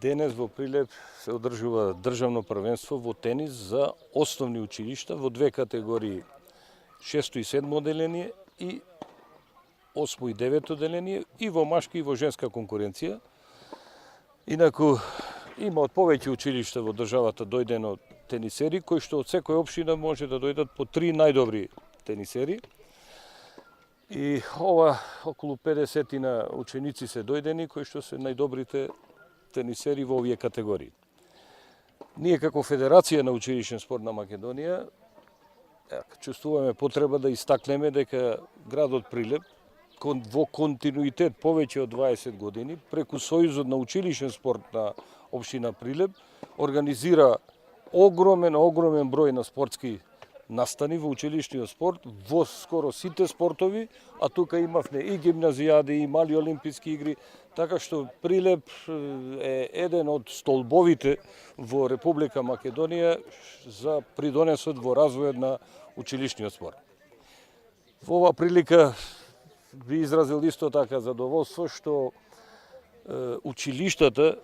Денес во Прилеп се одржува државно првенство во тенис за основни училишта во две категории. 6 и 7 одделение и 8 и 9 одделение и во машка и во женска конкуренција. Инаку има од повеќе училишта во државата дојдено тенисери кои што од секоја општина може да дојдат по 3 најдобри тенисери. И ова околу 50 на ученици се дојдени кои што се најдобрите тенисери во овие категории. Ние како Федерација на училишен спорт на Македонија чувствуваме потреба да истакнеме дека градот Прилеп во континуитет повеќе од 20 години преку Сојузот на училишен спорт на општина Прилеп организира огромен број на спортски настани во училишниот спорт во скоро сите спортови, а тука имавме и гимназијади и мали олимписки игри, така што Прилеп е еден од столбовите во Република Македонија за придонесот во развојот на училишниот спорт. Во оваа прилика би изразил исто така задоволство што училиштата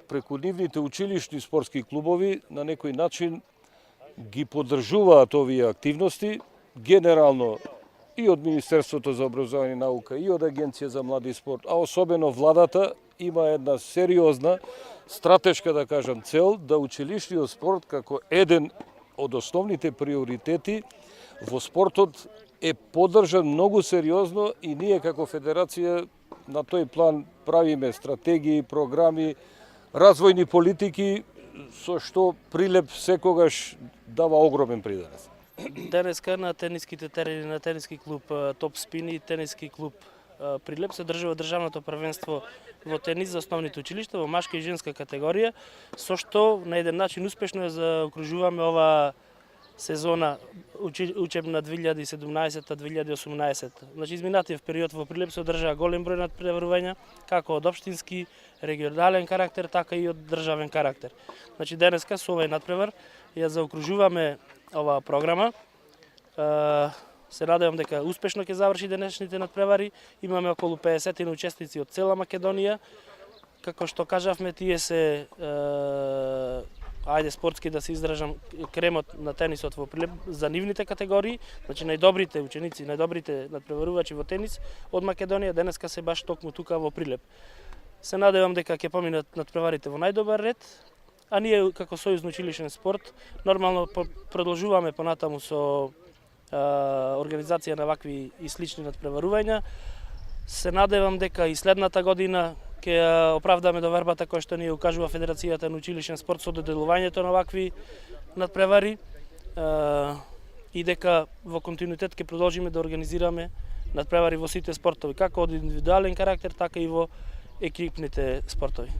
преку нивните училишни спортски клубови на некој начин ги поддржуваат овие активности, генерално и од Министерството за образование и наука, и од Агенција за млади и спорт, а особено владата има една сериозна стратешка, да кажам, цел да училишниот спорт како еден од основните приоритети во спортот е поддржан многу сериозно и ние како Федерација на тој план правиме стратегии, програми, развојни политики, со што Прилеп секогаш дава огромен придонес. Денеска на тениските терени на тениски клуб Топ Спин и тениски клуб Прилеп се одржува државното првенство во тенис за основните училишта во машка и женска категорија, со што на еден начин успешно заокружуваме ова сезона учебна 2017-2018. Значи изминатиот период во Прилеп се одржаа голем број надпреварувања, како од општински, регионален карактер, така и од државен карактер. Значи денеска со овој надпревар ја заокружуваме оваа програма. Се надевам дека успешно ќе заврши денешните надпревари. Имаме околу 50 учесници од цела Македонија. Како што кажавме, тие се спортски да се изражам, кремот на тенисот во Прилеп за нивните категории, значи најдобрите ученици, најдобрите надпреварувачи во тенис од Македонија денеска се баш токму тука во Прилеп. Се надевам дека ќе поминат надпреварите во најдобар ред, а ние како Сојуз на училишен спорт нормално продолжуваме понатаму со организација на вакви и слични надпреварувања. Се надевам дека и следната година ќе оправдаме довербата која што ни укажува Федерацијата на училишен спорт со доделувањето на вакви надпревари и дека во континуитет ќе продолжиме да организираме надпревари во сите спортови, како од индивидуален карактер, така и во екипните спортови.